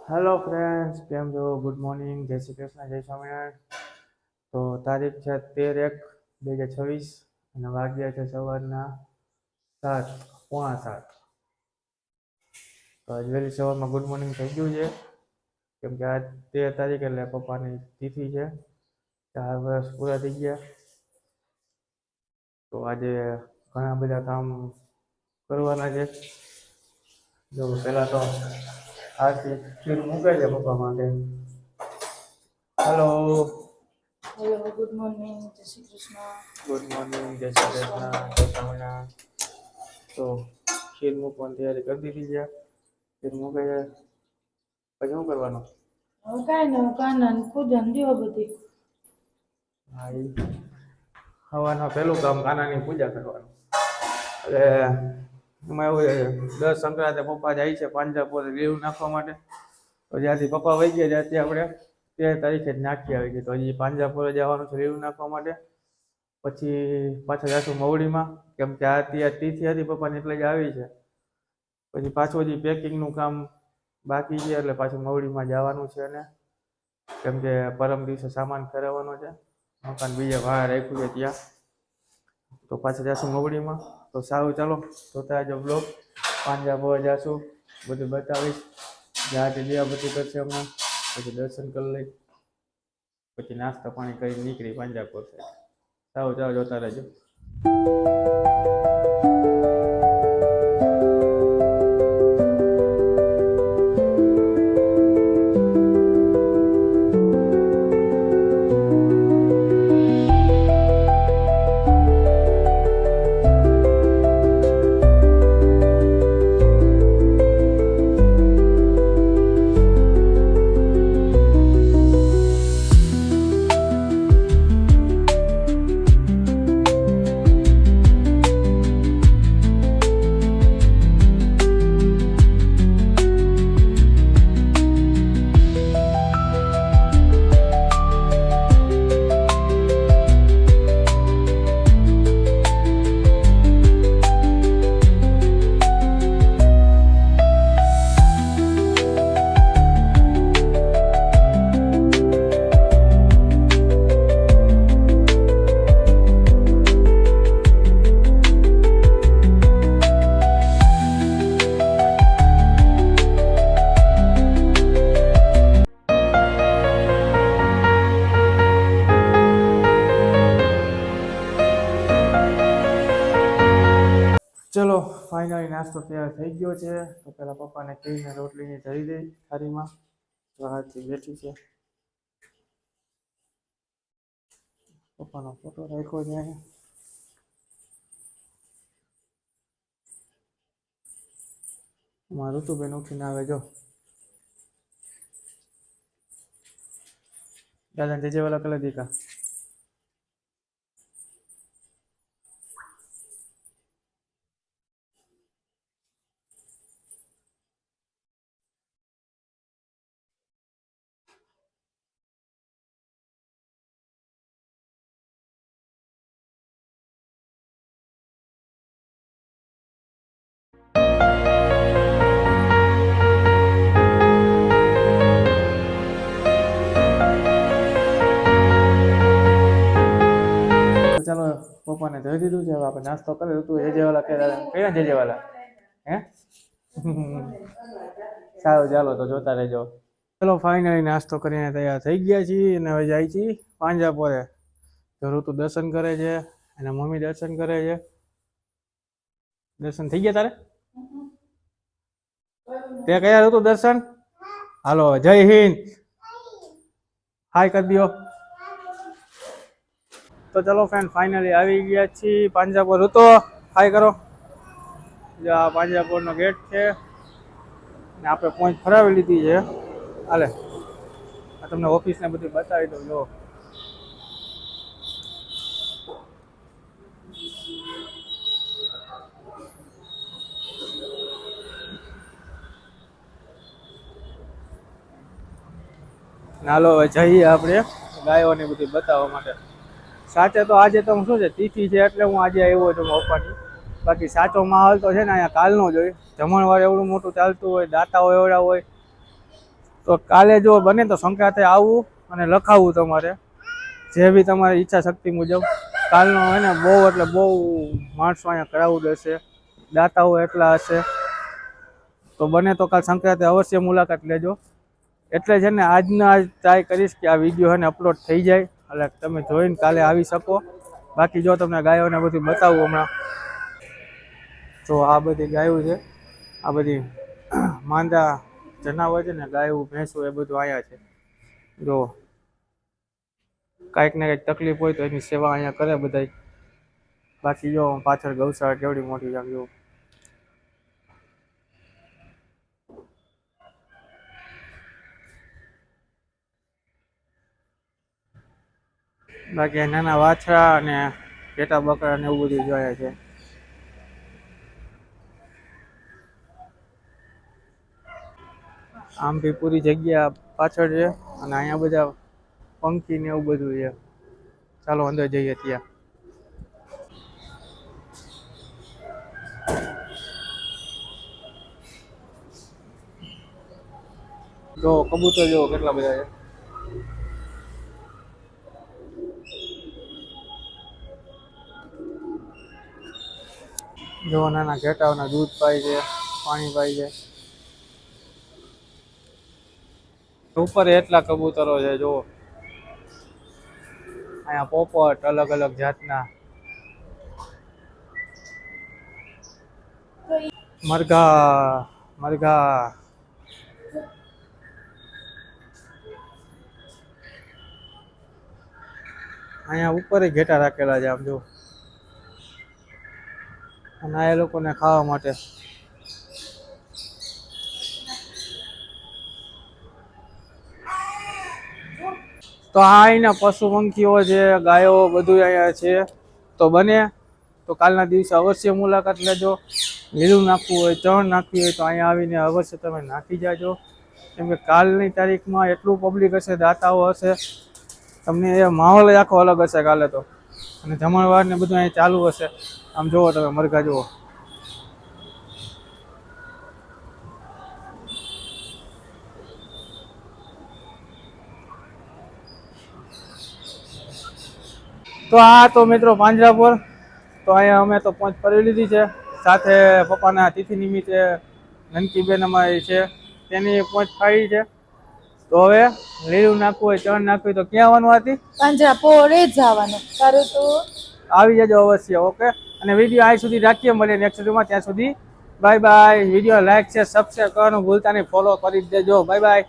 Hello friends, કેમ છો? Good morning, જય શ્રી કૃષ્ણ, જય સ્વામિનારાયણ. તો તારીખ છે 13/1/2026 અને વાગ્યા છે સવારના 7:45. તો આજ વહેલી સવારમાં ગુડ મોર્નિંગ થઈ ગયું છે, કેમ કે આજ 13 તારીખ એટલે પપ્પાની તિથિ છે. 4 વર્ષ પૂરા થઈ ગયા. તો આજે ઘણા બધા કામ કરવાના છે. જો પહેલાં તો આરતી ખીર મૂકાઈ છે પપ્પા માટે. હેલો, હેલો, ગુડ મોર્નિંગ, જય શ્રી કૃષ્ણ. ગુડ મોર્નિંગ, જય શ્રી કૃષ્ણ, જય સ્વામિનારાયણ. તો ખીર મૂકવાની તૈયારી કરી દીધી છે. ખીર મૂકાઈ જાય પછી શું કરવાનું? હવે કાંઈ નહીં, કાના પૂજન દિયો બધી. હા, એ સવારના પહેલું કામ કાનાની પૂજા કરવાનું. એટલે એમાં એવું છે, દર સંક્રાંતે પપ્પા જાય છે પાંજરાપોળ લીવ નાખવા માટે. તો જ્યાંથી પપ્પા વહી ગયા ત્યાંથી આપણે 13 તારીખે જ નાખી આવી ગઈ. તો હજી પાંજરાપોળ જવાનું છે લીવ નાખવા માટે. પછી પાછા જઈશું મવડીમાં, કેમ કે આ તિથિ હતી પપ્પાની એટલે જ આવી છે. પછી પાછું હજી પેકિંગનું કામ બાકી છે, એટલે પાછું મવડીમાં જવાનું છે. અને કેમ કે પરમ દિવસે સામાન ફેરવવાનો છે, મકાન બીજે ભાડે રાખ્યું છે ત્યાં. તો પાછા જઈશું મવડીમાં. તો સારું, ચાલો જોતા જો બ્લોગ. પાંજરાપોળ જઈશું, બધું બતાવીશ. જ્યાંથી દીવાબત્તી કરશે હમણાં, પછી દર્શન કરી લઈ, પછી નાસ્તા પાણી કરી નીકળી પાંજરાપોળ સાઈડ. સારું, ચાલો જોતા રહેજો. ચલો, ફાઇનલી નાસ્તો તૈયાર થઈ ગયો છે. તો પેલા પપ્પાને કહીને રોટલીની ધરી દઈ થાળીમાં. હાથથી બેઠી છે. પપ્પાનો ફોટો રાખ્યો છે અહીંયા. ઋતુબેન ઉઠીને આવે, જો દાદાને જજે વાલા કલર દીકા. ચાલો, પપ્પાને ધરી દીધું છે. હવે આપણે નાસ્તો કરી. તું જેજેવાલા કયા જેજેવાલા હે? સારું, ચાલો તો જોતા રહેજો. ચલો, ફાઇનલી નાસ્તો કરીને તૈયાર થઈ ગયા છીએ અને હવે જાય છીએ પાંજરાપોળે. તો ઋતુ દર્શન કરે છે અને મમ્મી દર્શન કરે છે. દર્શન થઈ ગયા તારે? તે કયા ઋતુ દર્શન? હાલો, જય હિન્દ, હાય કરી દો. તો ચલો ફ્રેન્ડ, ફાઇનલી આવી ગયા છીએ પાંજરાપોળ. ઋતુ હાય કરો. જો આ પાંજરાપોળનો ગેટ છે ને આપણે પહોંચ ફરાવી લીધી છે. હાલે, આ તમને ઓફિસ ને બધું બતાવી દઉં. જો નાલો જઈએ આપણે ગાયોને બધું બતાવવા માટે. સાચે તો આજે તો શું છે, તિથિ છે એટલે હું આજે આવ્યો છું પપ્પાની. બાકી સાચો માહોલ તો છે ને અહીંયા કાલનો જ હોય. જમણવાર એવડું મોટું ચાલતું હોય, દાતાઓ એવડા હોય, તો કાલે જો બને તો સંક્રાંતે આવવું અને લખાવવું તમારે જે બી તમારી ઈચ્છા શક્તિ મુજબ. કાલનો હે ને બહુ એટલે બહુ માણસો અહીંયા ક્રાઉડ હશે, દાતાઓ એટલા હશે. તો બને તો કાલ સંક્રાંતે અવશ્ય મુલાકાત લેજો. એટલે છે ને આજના આજ ટ્રાય કરીશ કે આ વિડીયો છે ને અપલોડ થઈ જાય એટલે તમે જોઈને કાલે આવી શકો. બાકી જો તમને ગાયોને બધું બતાવું હમણાં, તો આ બધી ગાયો છે, આ બધી માંદા જનાવર છે ને ગાયો ભેંસો એ બધું અહીંયા છે. જો કાંઈક ને કાંઈક તકલીફ હોય તો એની સેવા અહીંયા કરે બધાય. બાકી જો પાછળ ગૌશાળા કેવડી મોટી છે જો. બાકી નાના વાછરા અને પેટા બકરા ને એવું બધું જોયા છે. આમ બી પૂરી જગ્યા પાછળ છે અને અહીંયા બધા પંખી ને એવું બધું છે. ચાલો અંદર જઈએ ત્યાં. જો કબૂતર જો કેટલા બધા છે. જો નાના ઘેટાઓના દૂધ પાય છે, પાણી પાય છે. ઉપર એટલા કબૂતરો છે જો. અહીંયા પોપટ અલગ અલગ જાતના, મરઘા મરઘા. અહીંયા ઉપર ઘેટા રાખેલા છે આમ જો. અને આ એ લોકોને ખાવા માટે. તો આ અહીંના પશુ પંખીઓ છે, ગાયો બધું અહીંયા છે. તો બને તો કાલના દિવસે અવશ્ય મુલાકાત લેજો. લીલું નાખવું હોય, ચણ નાખવી હોય તો અહીંયા આવીને અવશ્ય તમે નાખી જાજો. કેમ કે કાલની તારીખમાં એટલું પબ્લિક હશે, દાતાઓ હશે, તમને એ માહોલ આખો અલગ હશે કાલે તો. અને જમણવાર ને બધું અહીંયા ચાલુ હશે. આમ જુઓ તમે મરઘા જુઓ. તો આ તો મિત્રો પાંજરાપોર. તો અહીંયા અમે તો પહોંચ ફરી લીધી છે. સાથે પપ્પાના તિથિ નિમિત્તે નનકીબેન અમારી છે તેની પહોંચ ફાડી છે. તો હવે લીલું નાખવું હોય, ચણ નાખવું હોય તો ક્યાં આવવાનું હતી? પાંજરાપોળે જ જવાનું. તારું તો આવી જજો અવશ્ય. ઓકે. અને વિડીયો અહીં સુધી રાખીએ, મળીએ નેક્સ્ટ વિડીયોમાં. ત્યાં સુધી બાય બાય. વિડીયો લાઈક છે, સબસ્ક્રાઈબ કરવાનું ભૂલતા નહીં, ફોલો કરી દેજો. Bye bye.